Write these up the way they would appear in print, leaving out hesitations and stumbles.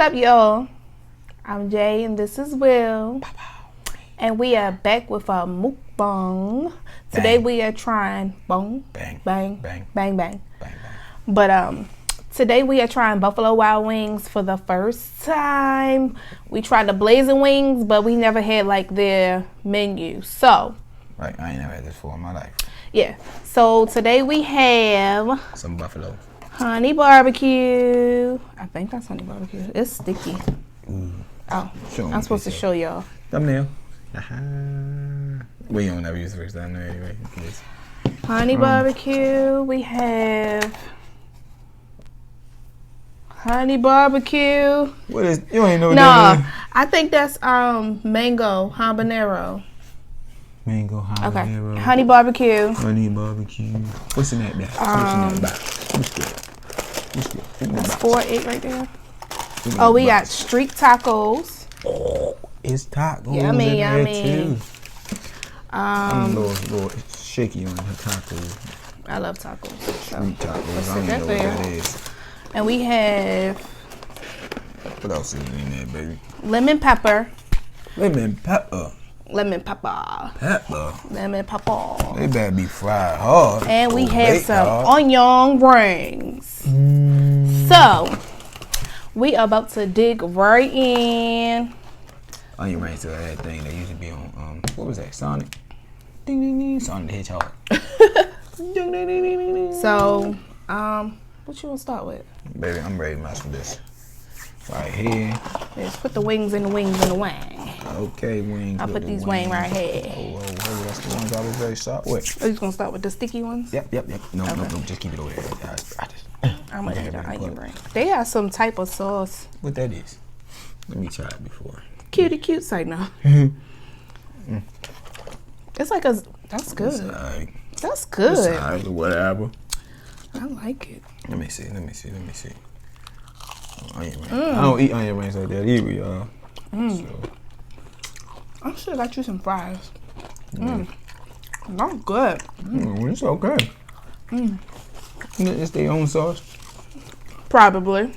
up, y'all? I'm Jay and this is Will. And we are back with a mukbang. Today we are trying bang, bang, bang, bang, bang, bang, bang. But today we are trying Buffalo Wild Wings for the first time. We tried the blazing wings, but we never had like their menu. So right, I ain't never had this before in my life. Yeah. So today we have some buffalo honey barbecue. I think that's honey barbecue. It's sticky. Oh, I'm supposed to show y'all. Thumbnail. We don't ever use the first thumbnail anyway. Honey barbecue. We have honey barbecue. What is? You ain't know what no, that is? I think that's mango habanero. Mango habanero. Okay. Honey barbecue. Honey barbecue. What's in that box? What's in that box? That's 4-8 right there. Oh, we got street tacos. Oh, it's tacos. Yummy, yummy. Too. I'm a little shaky on the tacos. I love tacos. So street tacos. let's I sit don't know there. what that is. And we have. What else is in there, baby? Lemon pepper. Lemon pepper. Lemon pepper. Pepper. Lemon pepper. They better be fried hard. And we have some onion rings. So, we are about to dig right in. Onion rings to that thing that used to be on, what was that? Sonic? Ding, ding, ding. Sonic the Hedgehog. Ding, ding, ding, ding, ding, ding. So, what you want to start with? Baby, I'm ready to mess with this. Right here. Let's put the wings in the wings in the wing. Okay, wings. I'll put these wings right here. Oh, that's the ones I was ready to start with. Are you going to start with the sticky ones? Yep. No, just keep it over there. I'm going to eat an onion ring. They have some type of sauce. What that is? Let me try it before. Cutie cute side now. It's like a, that's good. That's good. It's whatever. I like it. Let me see. Onion rings. I don't eat onion rings like that either, y'all. So. I should have got you some fries. That's good. It's okay. It's their own sauce. Probably.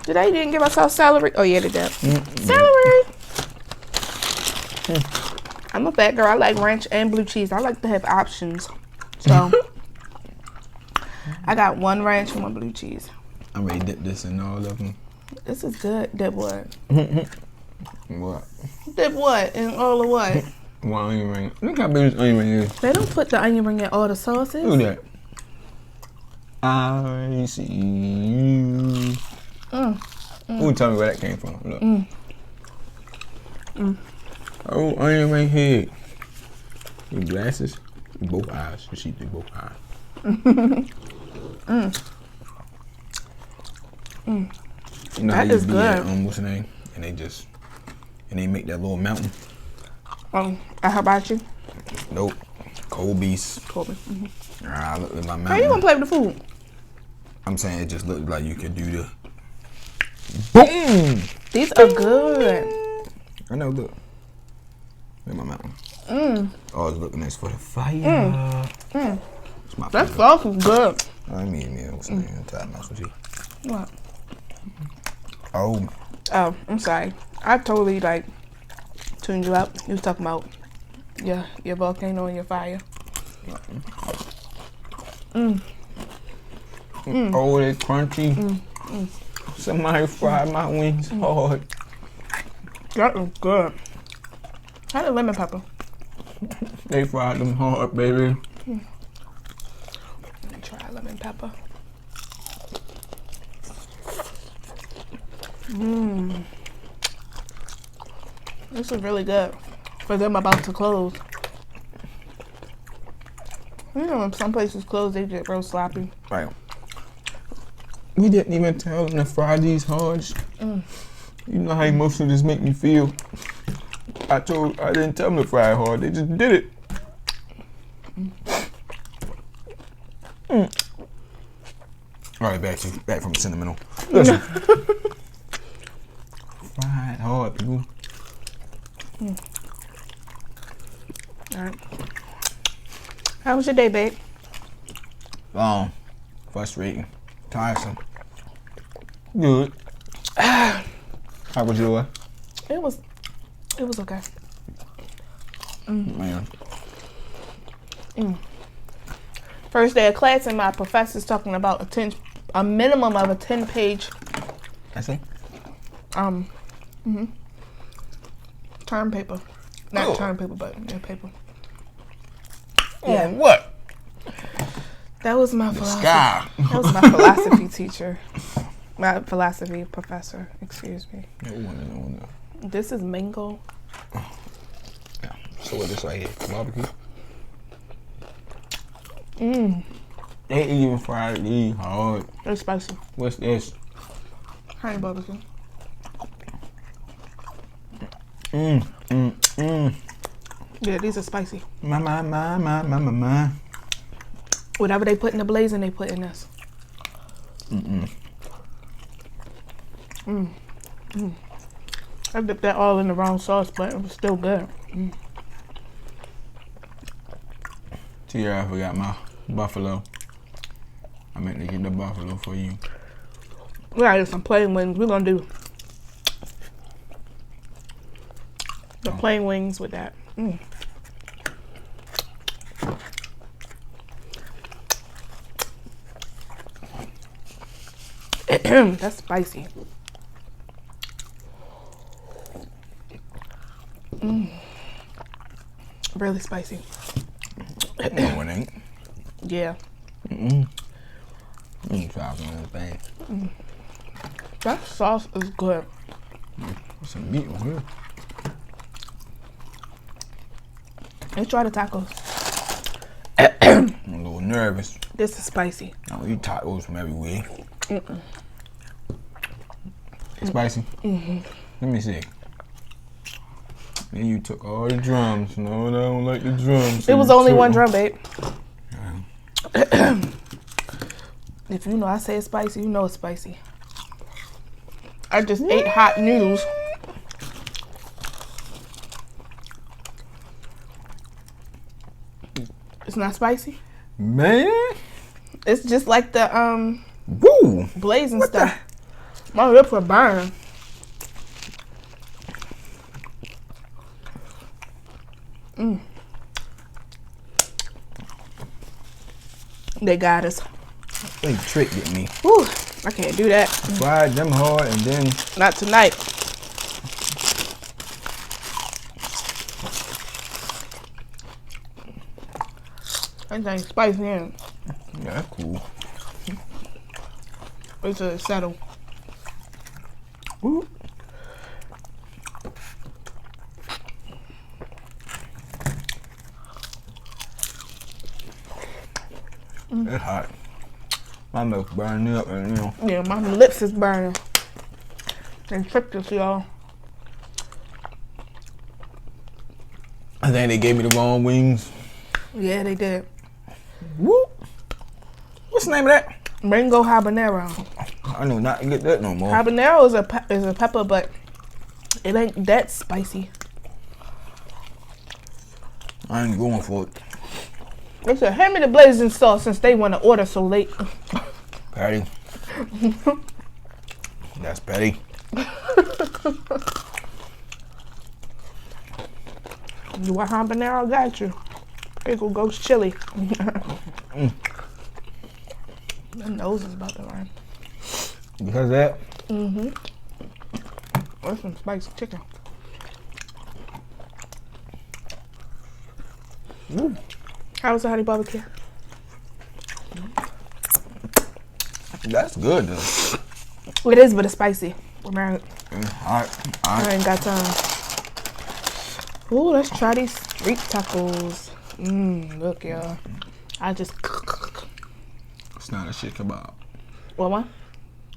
They didn't give us celery. Oh yeah, they did. Celery. I'm a fat girl. I like ranch and blue cheese. I like to have options. So I got one ranch and one blue cheese. I'm ready to dip this in all of them. This is good. Dip what? What? Dip what? In all of what? One onion ring. Look how big this onion ring is. They don't put the onion ring in all the sauces. Look at that. I see you. Who tell me where that came from? Look. Oh, onion ring head. Your glasses. Both eyes. You see through both eyes. You know that how is you good. What's the name? And they make that little mountain. How about you? Nope. Kobe's. Kobe. I look at my mountain. How you gonna play with the food? I'm saying it just looked like you could do the boom. These are good. I know. Look at my mountain. Oh, it's looking nice for the fire. It's my that sauce is good. I mean, what's the name? I'm tired of messing with you. What? Oh, I'm sorry. I totally tuned you out. You was talking about your volcano and your fire. Oh, they crunchy. Somebody fried my wings hard. That is good. How the lemon pepper? They fried them hard, baby. Let me try lemon pepper. This is really good for them about to close. You know, when some places close, they get real sloppy. Right. We didn't even tell them to fry these hard. You know how most of this make me feel. I didn't tell them to fry it hard. They just did it. All right, back from sentimental. Listen. Fry it hard, people. All right. How was your day, babe? Long, frustrating, tiresome. Good. How was yours? It was okay. Man. First day of class and my professor's talking about a minimum of a 10-page I see. term paper. Not term paper, but paper. Yeah. What? That was my philosophy. Sky. That was my philosophy teacher. My philosophy professor, excuse me. No. This is mango. Yeah. So what this right here? Barbecue? They even fried these hard. It's spicy. What's this? Honey barbecue. Yeah, these are spicy. My. Whatever they put in the blazing, they put in this. I dipped that all in the wrong sauce, but it was still good. Tierra, I forgot my buffalo. I meant to get the buffalo for you. We gotta do some plain wings. We're gonna do the plain wings with that. That's spicy. Really spicy. No, it ain't. Yeah. You ain't try some of this thing. That sauce is good. There's some meat on here. Let's try the tacos. I'm a little nervous. This is spicy. I don't eat tacos from everywhere. It's spicy? Let me see. Then you took all the drums. No, I don't like the drums. So it was only one drum, babe. If you know I say it's spicy, you know it's spicy. I just ate hot noodles. It's not spicy? Man. It's just like the Woo. blazing stuff. My lips are burning. They got us. They tricked me. Whew, I can't do that. Fried them hard and then... Not tonight. That thing's spicy, ain't it? Yeah, that's cool. Wait till it settle. Woo. It's hot. My milk's burning up and you know. Yeah, my lips is burning. They tricked us, y'all. I think they gave me the wrong wings. Yeah, they did. Woo. What's the name of that? Mango habanero. I know not to get that no more. Habanero is a pepper, but it ain't that spicy. I ain't going for it. They said, hand me the blazing sauce since they want to order so late. Patty. That's Patty. You want habanero? Got you. Pickle ghost chili. My nose is about to run. Because of that? That's some spiced chicken. Woo. How was the honey barbecue? That's good though. It is, but it's spicy. Man, It's hot. I ain't got time. Ooh, let's try these street tacos. Look, y'all. I just... It's not a shit kebab. What one?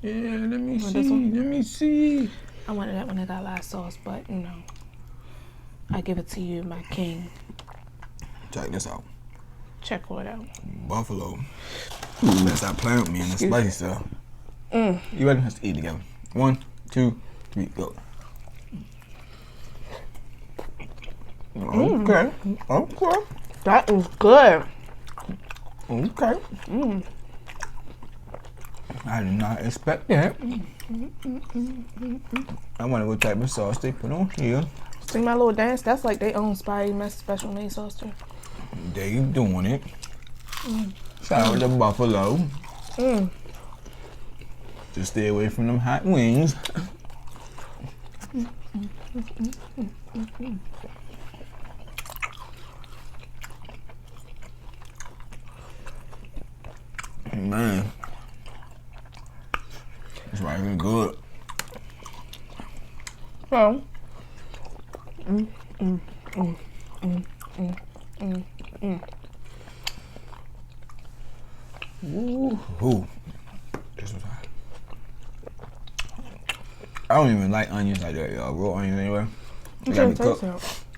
Yeah, let me Want see. this one? Let me see. I wanted that one that got a lot of sauce, but, you know. I give it to you, my king. Check this out. Check what out. Buffalo. Let's stop playing with me and the spicy stuff. You ready? Let's eat together. 1, 2, 3, go. Okay. Okay. That is good. Okay. I did not expect that. I wonder what type of sauce they put on here. See my little dance? That's like they own Spidey Mess special made sauce too. They doing it. Shout out to Buffalo. Just stay away from them hot wings. Man, it's right here good. So, Ooh. This was hot. I don't even like onions like that, y'all. Raw onions anyway. They gotta be cooked.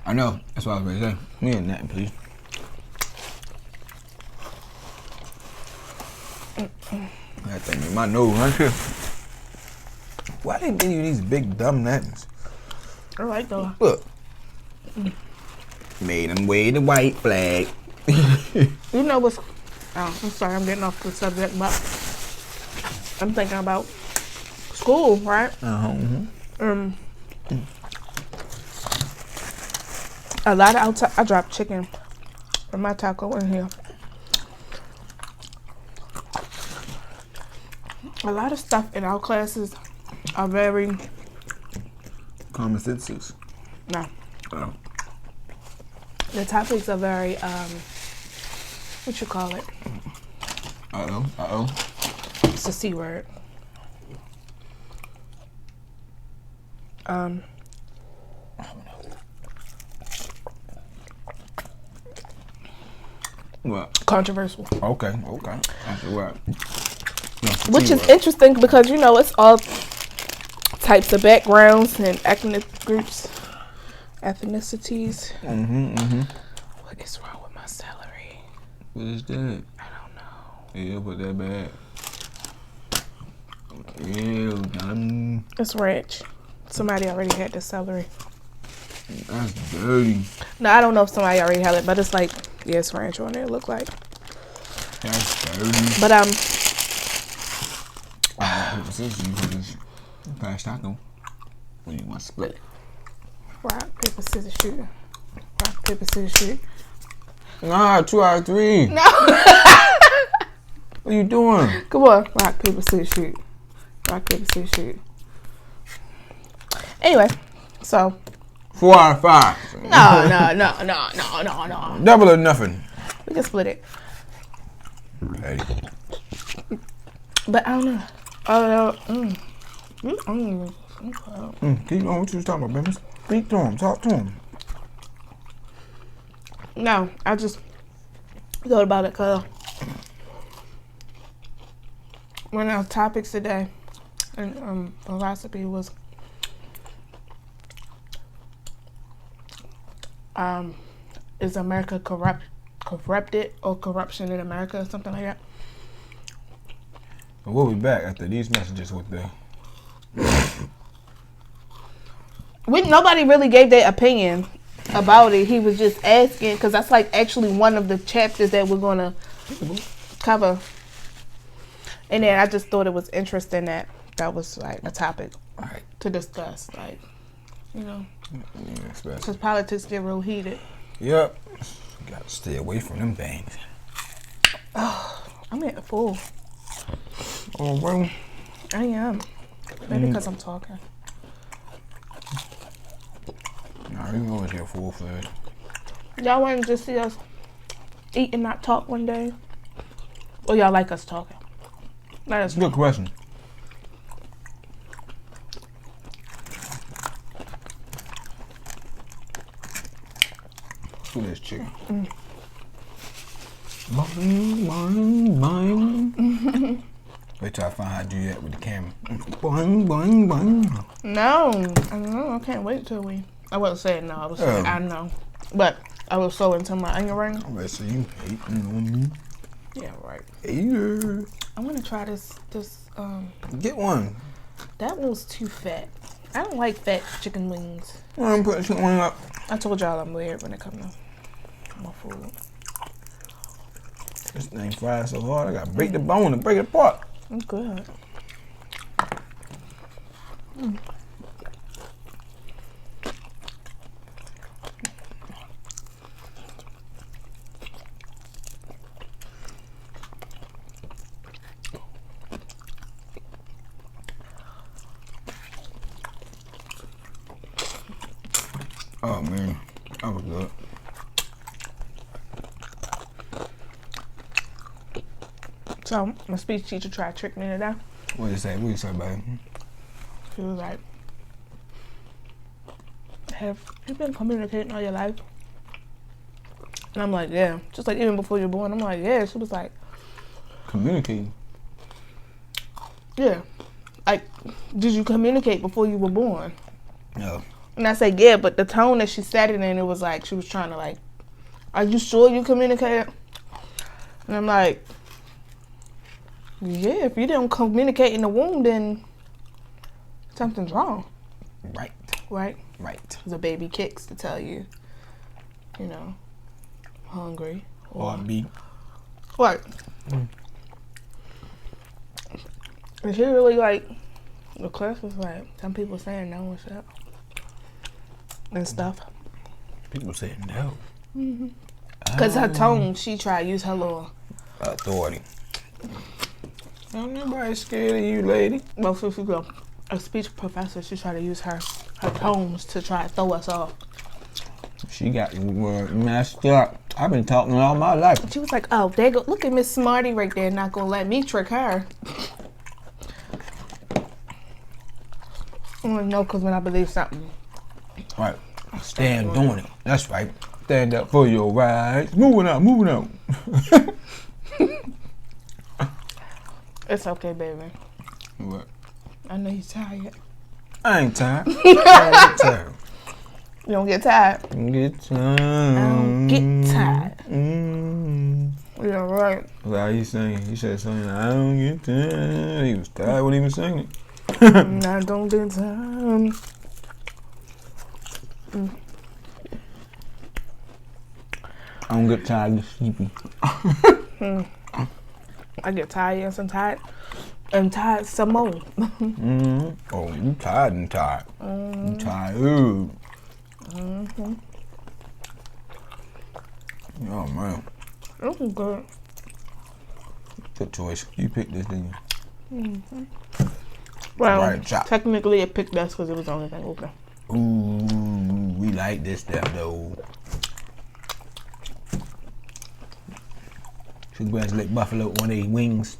I know. That's what I was gonna say. Me and nothing, please. That thing in my nose, right here. Why they give you these big dumb nuts? I like those. Look. Made them wave the white flag. You know what's... Oh, I'm sorry, I'm getting off the subject, but I'm thinking about school, right? A lot of outside... I dropped chicken from my taco in here. A lot of stuff in our classes are very... Common senses. No. Oh. The topics are very, what you call it? It's a C word. What? Controversial. Okay. That's right. Which is interesting because, you know, it's all types of backgrounds and ethnic groups, ethnicities. What is wrong with my celery? What is that? I don't know. Yeah, but that bad. Yeah, It's rich. Somebody already had the celery. That's dirty. No, I don't know if somebody already had it, but it's like, yeah, it's ranch on there, it look like. That's dirty. But, Pass taco. When you want to split it. rock, paper, scissors, shoot. Rock, paper, scissors, shoot. Nah, 2 out of 3. No. What are you doing? Come on. Rock, paper, scissors, shoot. Rock, paper, scissors, shoot. Anyway, so. 4 out of 5. No. Double or nothing. We can split it. Hey. But I don't know. Keep on what you was talking about, baby. Speak to him. Talk to him. No, I just thought about it because one of our topics today in philosophy was is America corrupted or corruption in America or something like that. We'll be back after these messages with the... Nobody really gave their opinion about it. He was just asking, because that's like actually one of the chapters that we're going to cover. And then I just thought it was interesting that was like a topic to discuss. Like, you know, because politics get real heated. Yep. Got to stay away from them things. Oh, I'm at full. Oh, well. I am. Maybe because I'm talking. Nah, you always get full-fledged. Y'all want to just see us eat and not talk one day? Or y'all like us talking? Let us know. Good question. Look at this chicken. Boing. Wait till I find how to do that with the camera. Boing. No, I can't wait till we. I wasn't saying no. I was saying I know, but I was so into my onion ring. Alright, so you hating on me? Yeah, right. Hater. I want to try this. Get one. That one was too fat. I don't like fat chicken wings. I'm putting one up. I told y'all I'm weird when it comes to my food. This thing fried so hard, I gotta break the bone and break it apart. It's good. Mm. Oh man, that was good. So my speech teacher tried to trick me today. What did you say? What did you say, baby? She was like, "Have you been communicating all your life?" And I'm like, "Yeah." Just like even before you're born, I'm like, "Yeah." She was like, Communicating. "Yeah." Like, did you communicate before you were born? No. And I said, "Yeah," but the tone that she said it in, it was like she was trying to like, "Are you sure you communicated?" And I'm like, "Yeah, if you didn't communicate in the womb, then something's wrong." Right. Right? Right. The baby kicks to tell you, you know, hungry. Or be. What? And she really like, the class was like, some people saying no and shit. And stuff. People saying no. Because her tone, she tried to use her little authority. Ain't nobody scared of you, lady. Well, so she's a speech professor. She tried to use her tones to try to throw us off. She got messed up. I've been talking all my life. She was like, "Oh, there go. Look at Miss Smarty right there. Not gonna let me trick her." No, because when I believe something, right, stand on it. That's right. Stand up for your rights. Moving out, moving out. It's okay, baby. What? I know you're tired. I ain't tired. I ain't tired. You don't get tired. Get tired. I don't get tired. Mm. Yeah, right. That's how he's singing. He said something. I don't get tired. He was tired when he was singing. I don't get tired. I don't get tired of sleepy. I get tired and some tired. And tired some more. Oh, you tired and tired. You tired. Oh man. This is good. Good choice. You picked this, didn't you? Well, right, technically it picked us because it was the only thing open. Ooh, we like this stuff though. Congratulate Buffalo on their wings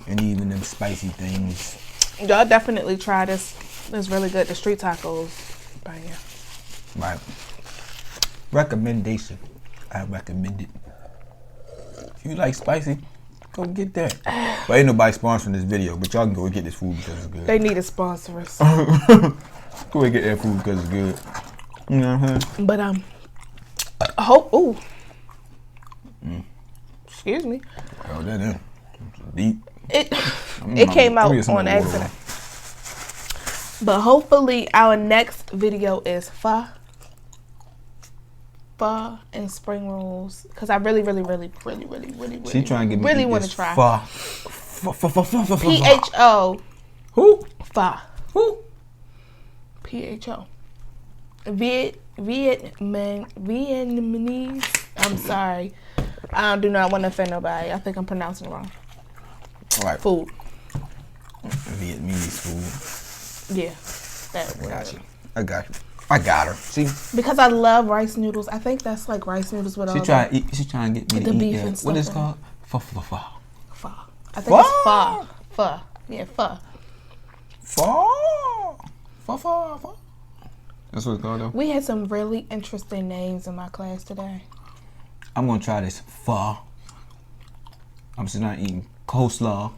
and even them spicy things. Y'all definitely try this. It's really good. The street tacos. But yeah. Right. Recommendation. I recommend it. If you like spicy, go get that. But ain't nobody sponsoring this video, but y'all can go get this food because it's good. They need to sponsor us. Go ahead and get that food because it's good. You know what I'm saying? But I hope. Ooh. Excuse me. Oh, that in. Deep. It came out on accident. But hopefully our next video is pho and spring rolls, because I really She trying to get me really want to try pho. PHO. Who? Pho. Who? PHO. Vietnamese. I'm sorry. I do not want to offend nobody. I think I'm pronouncing it wrong. All right. Food. Vietnamese food. Yeah. I got you. I got her. See? Because I love rice noodles. I think that's like rice noodles with all She trying to get me to the eat beef that. and stuff. What is it called? Pho. Pho. I think it's pho. Pho. Yeah, pho. Pho. That's what it's called though? We had some really interesting names in my class today. I'm going to try this pho. I'm just not eating coleslaw.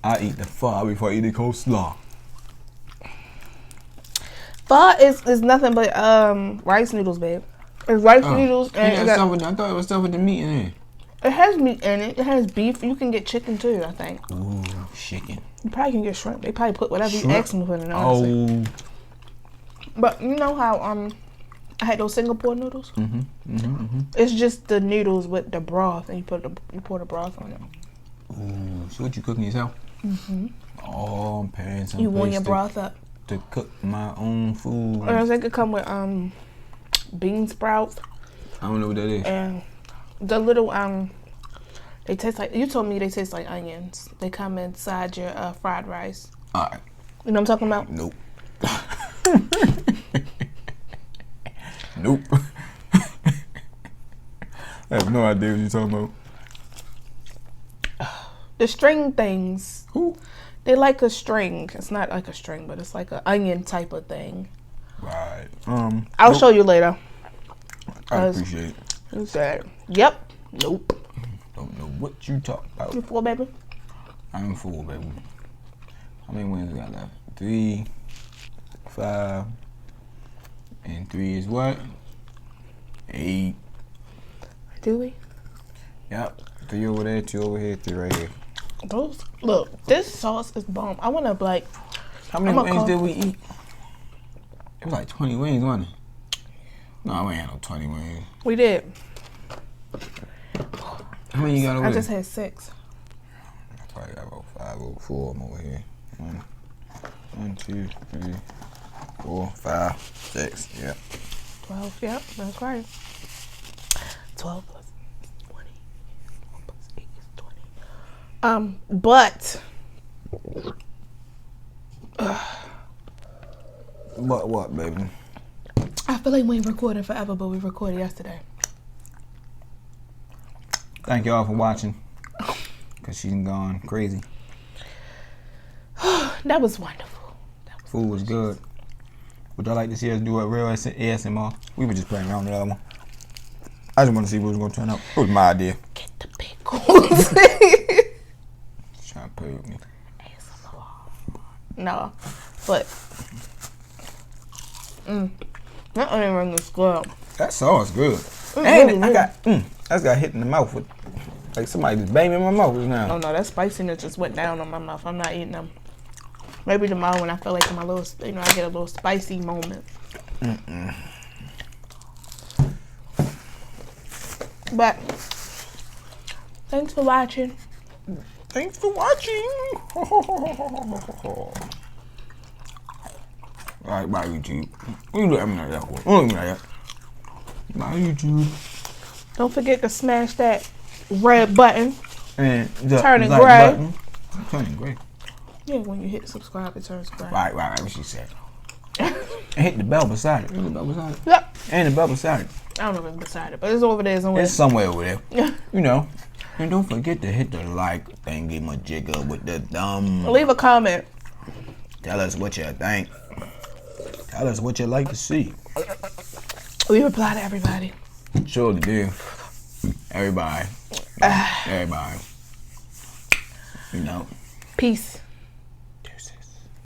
I eat the pho before I eat the coleslaw. Pho is nothing but rice noodles, babe. It's rice noodles and I thought it was stuff with the meat in it. It has meat in it. It has beef. You can get chicken too, I think. Ooh, chicken. You probably can get shrimp. They probably put whatever Shrimp? you ask them to put in it, honestly. Oh. But you know how I had those Singapore noodles? It's just the noodles with the broth, and you pour the broth on it. Ooh, so what you cooking yourself? Oh, I'm paying some. You warm your broth up to cook my own food. or else it could come with bean sprouts. I don't know what that is. And the little they taste like, you told me they taste like onions. They come inside your fried rice. All right. You know what I'm talking about? Nope. Nope. I have no idea what you're talking about. The string things. Who? They like a string. It's not like a string, but it's like an onion type of thing. Right. I'll show you later. I appreciate it. You said, yep. Nope. Don't know what you talk about. You full, baby? I'm full, baby. How many wings we got left? 3, 5, and 3 is what? 8. Do we? Yep. 3 over there, 2 over here, 3 right here. Those, look, this sauce is bomb. I want to, like... How many wings did we eat? It was like 20 wings, wasn't it? No, we ain't had no 20 wings. We did. How many you got over there? I just had 6. I probably got about 5 or 4 of them over here. 1, 2, 3, 4, 5, 6. Yeah. 12. Yep, that's right. 12 plus 20. 1 plus 8 is 20. But... What, baby? I feel like we ain't recording forever, but we recorded yesterday. Thank y'all for watching. Because she's gone crazy. That was wonderful. Food was good. Would y'all like to see us do a real ASMR? We were just playing around with that one. I just want to see what was going to turn out. It was my idea. Get the pickles. Trying to play with me. ASMR. No, but that onion ring is good. That sauce good. And I just got hit in the mouth with, like somebody just banged me in my mouth just now. Oh no, that spiciness just went down on my mouth. I'm not eating them. Maybe tomorrow when I feel like my little, I get a little spicy moment. But thanks for watching. Thanks for watching. Alright, bye YouTube. We do everything like that. We don't even like that. Bye YouTube. Don't forget to smash that red button. And turning like gray. Button. Turning gray. Yeah, when you hit subscribe, it turns gray. Right, what she said. And hit the bell beside it. Hit the bell beside it. Yep. And the bell beside it. I don't know if it's beside it, but it's over there somewhere. It's somewhere over there. You know. And don't forget to hit the like thingy majigger with the thumb. Leave a comment. Tell us what you think. Tell us what you'd like to see. We reply to everybody. Sure do. Everybody. Everybody. You know. Peace.